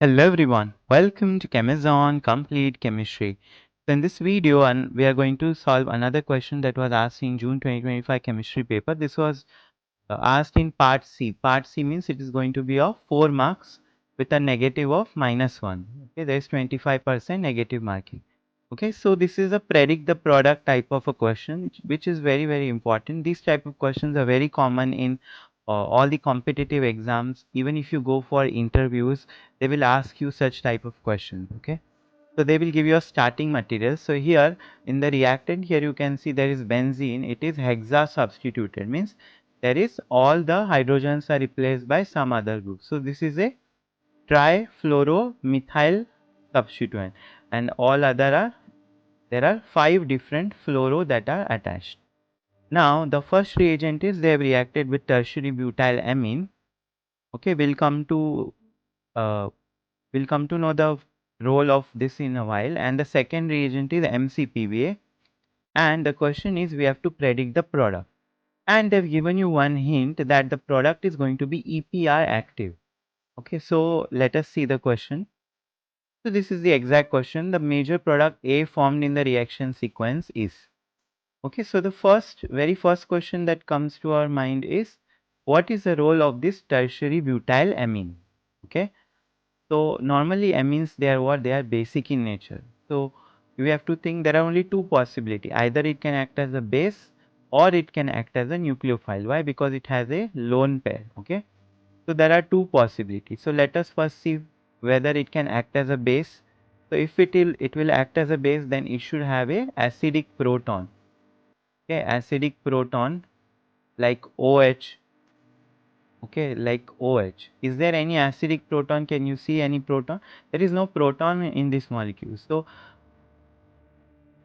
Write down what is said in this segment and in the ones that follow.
Hello everyone, welcome to Chemazon Complete Chemistry. So in this video we are going to solve another question that was asked in June 2025 chemistry paper. This was asked in part C. Part C means it is going to be of 4 marks with a negative of -1. Okay, there is 25% negative marking. Okay, so this is a predict the product type of a question which is very important. These type of questions are very common in all the competitive exams. Even if you go for interviews, they will ask you such type of questions. Okay, so they will give you a starting material. So here in the reactant, here you can see there is benzene. It is hexa substituted, means there is all the hydrogens are replaced by some other group. So this is a trifluoromethyl substituent, and all other are, there are 5 different fluoro that are attached. Now the first reagent is they have reacted with tertiary butyl amine. Okay, uh, we'll come to know the role of this in a while. And the second reagent is m-CPBA, and the question is we have to predict the product, and they've given you one hint that the product is going to be EPR-active. Okay, so let us see the question. So this is the exact question. The major product A formed in the reaction sequence is. Okay, so the very first question that comes to our mind is, what is the role of this tertiary butyl amine? Okay, so normally amines, they are what? They are basic in nature. So we have to think there are only two possibilities. Either it can act as a base or it can act as a nucleophile. Why? Because it has a lone pair. Okay, so there are two possibilities. So let us first see whether it can act as a base. So if it will act as a base, then it should have a acidic proton. Okay, acidic proton like OH. Okay, like OH. Is there any acidic proton? Can you see any proton? There is no proton in this molecule. So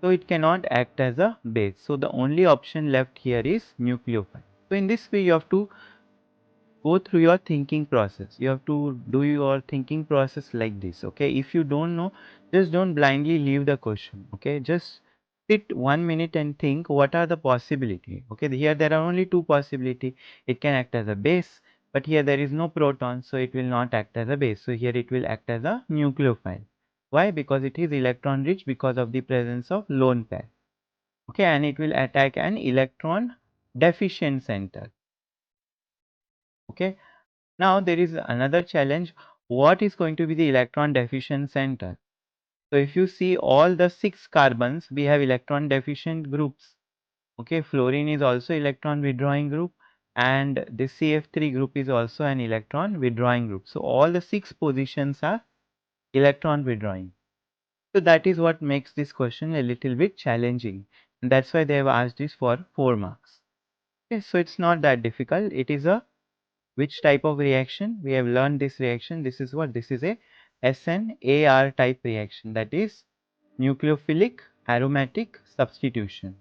it cannot act as a base. So the only option left here is nucleophile. So in this way you have to go through your thinking process. You have to do your thinking process like this. Okay, if you don't know, just don't blindly leave the question. Okay, just sit 1 minute and think what are the possibility. Okay, here there are only two possibility. It can act as a base, but here there is no proton, so it will not act as a base. So here it will act as a nucleophile. Why? Because it is electron rich because of the presence of lone pair. Okay, and it will attack an electron deficient center. Okay, now there is another challenge. What is going to be the electron deficient center? So if you see all the 6 carbons, we have electron deficient groups. Okay, fluorine is also electron withdrawing group, and this CF3 group is also an electron withdrawing group. So all the 6 positions are electron withdrawing. So that is what makes this question a little bit challenging, and that's why they have asked this for 4 marks. Okay, so it's not that difficult. It is a which type of reaction? We have learned this reaction. This is what? This is a SNAr type reaction, that is nucleophilic aromatic substitution.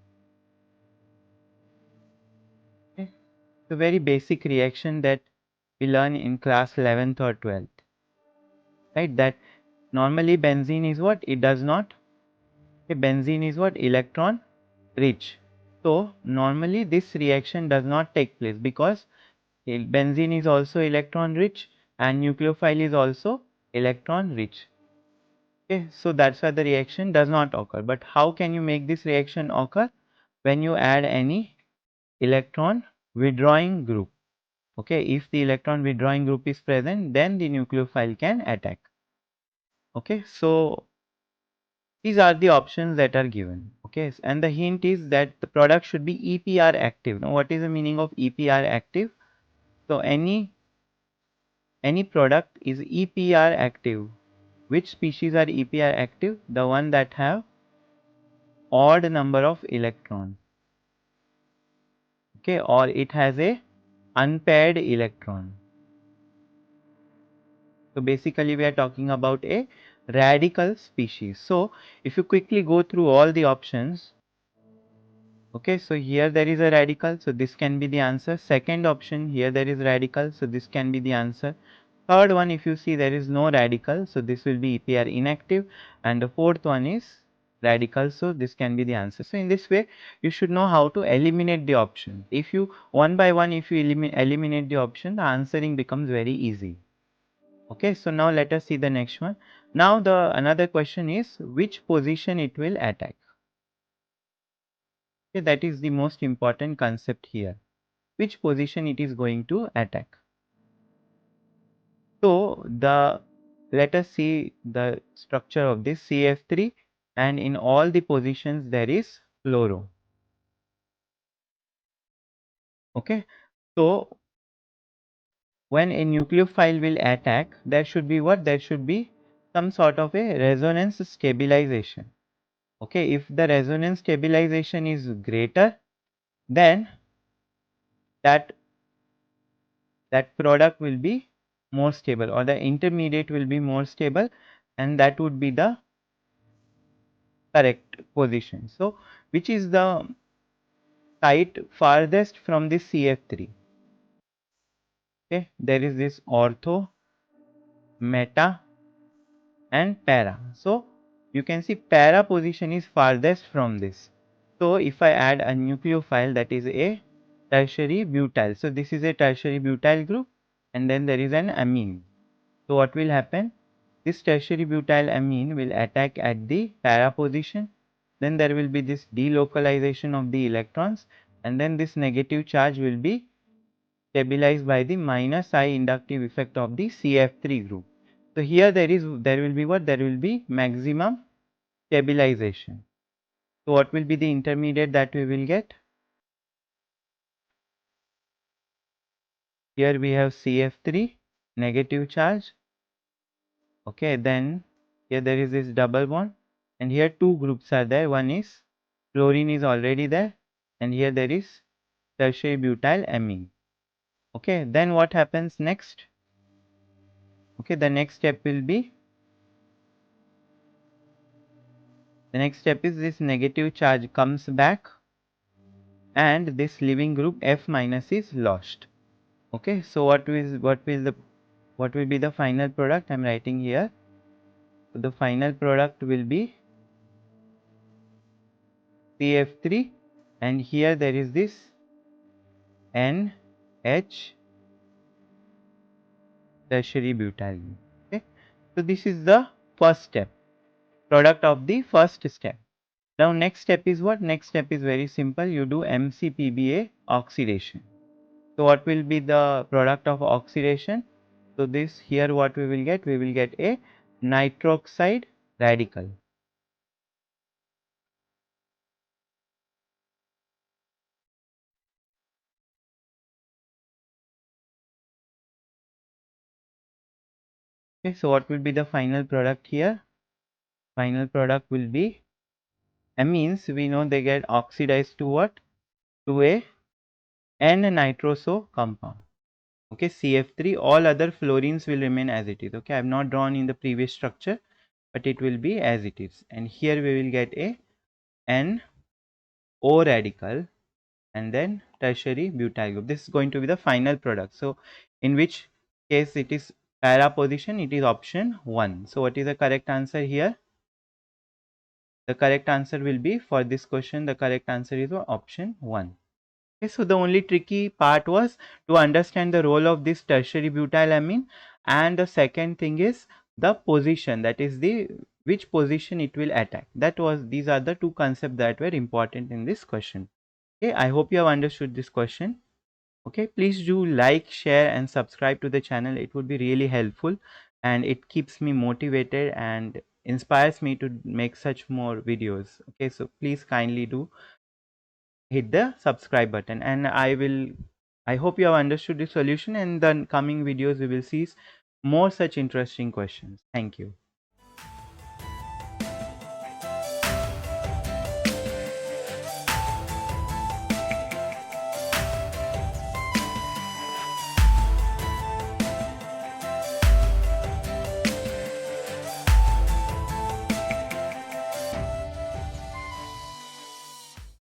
Okay. It's a very basic reaction that we learn in class 11th or 12th. Right? That normally benzene is what? It does not. Okay, benzene is what? Electron rich. So normally this reaction does not take place because benzene is also electron rich and nucleophile is also electron rich. Okay, so that's why the reaction does not occur. But how can you make this reaction occur? When you add any electron withdrawing group. Okay, if the electron withdrawing group is present, then the nucleophile can attack. Okay, so these are the options that are given. Okay, and the hint is that the product should be EPR active. Now what is the meaning of EPR active? So any product is EPR active. Which species are EPR active? The one that have odd number of electrons. Okay, or it has a unpaired electron. So basically we are talking about a radical species. So if you quickly go through all the options, okay, so here there is a radical, so this can be the answer. Second option, here there is radical, so this can be the answer. Third one, if you see there is no radical, so this will be EPR inactive, and the fourth one is radical, so this can be the answer. So in this way you should know how to eliminate the option. If you one by one, if you eliminate the option, the answering becomes very easy. Okay, so now let us see the next one. Now the another question is which position it will attack. Okay, that is the most important concept here. Which position it is going to attack. So let us see the structure of this CF3, and in all the positions there is fluoro. Okay, so when a nucleophile will attack, there should be what? There should be some sort of a resonance stabilization. Okay, if the resonance stabilization is greater, then that product will be more stable, or the intermediate will be more stable, and that would be the correct position. So which is the site farthest from this CF3? Okay, there is this ortho, meta and para. So you can see para position is farthest from this. So if I add a nucleophile, that is a tertiary butyl. So this is a tertiary butyl group, and then there is an amine. So what will happen? This tertiary butyl amine will attack at the para position. Then there will be this delocalization of the electrons, and then this negative charge will be stabilized by the minus I inductive effect of the CF3 group. So here there will be what? There will be maximum stabilization. So what will be the intermediate that we will get? Here we have CF3 negative charge. Okay, then here there is this double bond, and here two groups are there. One is fluorine is already there, and here there is tertiary butyl amine. Okay, then what happens next? Okay, the next step is this negative charge comes back, and this leaving group F minus is lost. Okay, so what will be the final product? I am writing here. So the final product will be CF3, and here there is this NH tertiary butyl. Okay, so this is the first step, product of the first step. Now next step is what? Next step is very simple. You do m-CPBA oxidation. So what will be the product of oxidation? So this here what we will get? We will get a nitroxide radical. Okay, so what will be the final product here? Final product will be amines. We know they get oxidized to what? To a N-nitroso compound. Okay, CF3. All other fluorines will remain as it is. Okay, I have not drawn in the previous structure, but it will be as it is. And here we will get a NO radical and then tertiary butyl group. This is going to be the final product. So in which case it is para position, it is option 1. So what is the correct answer here? The correct answer will be, for this question, the correct answer is option 1. Okay, so the only tricky part was to understand the role of this tertiary butylamine, and the second thing is the position, that is the which position it will attack. These are the two concepts that were important in this question. Okay, I hope you have understood this question. Okay, please do like, share and subscribe to the channel. It would be really helpful, and it keeps me motivated and inspires me to make such more videos. Okay, so please kindly do hit the subscribe button, and I hope you have understood the solution. And the coming videos we will see more such interesting questions. Thank you.